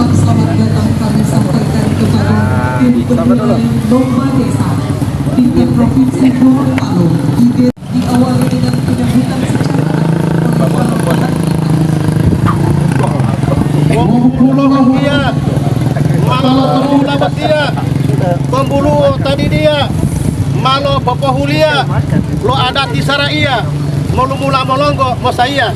ucapan selamat datang kami sampaikan kepada tim penilaian lomba desa tingkat provinsi Gorontalo diawali dengan penyambutan secara dia malah dapat dia pembulu tadi dia malo papahulia lo ada di saraia mulu mula molonggo mosaya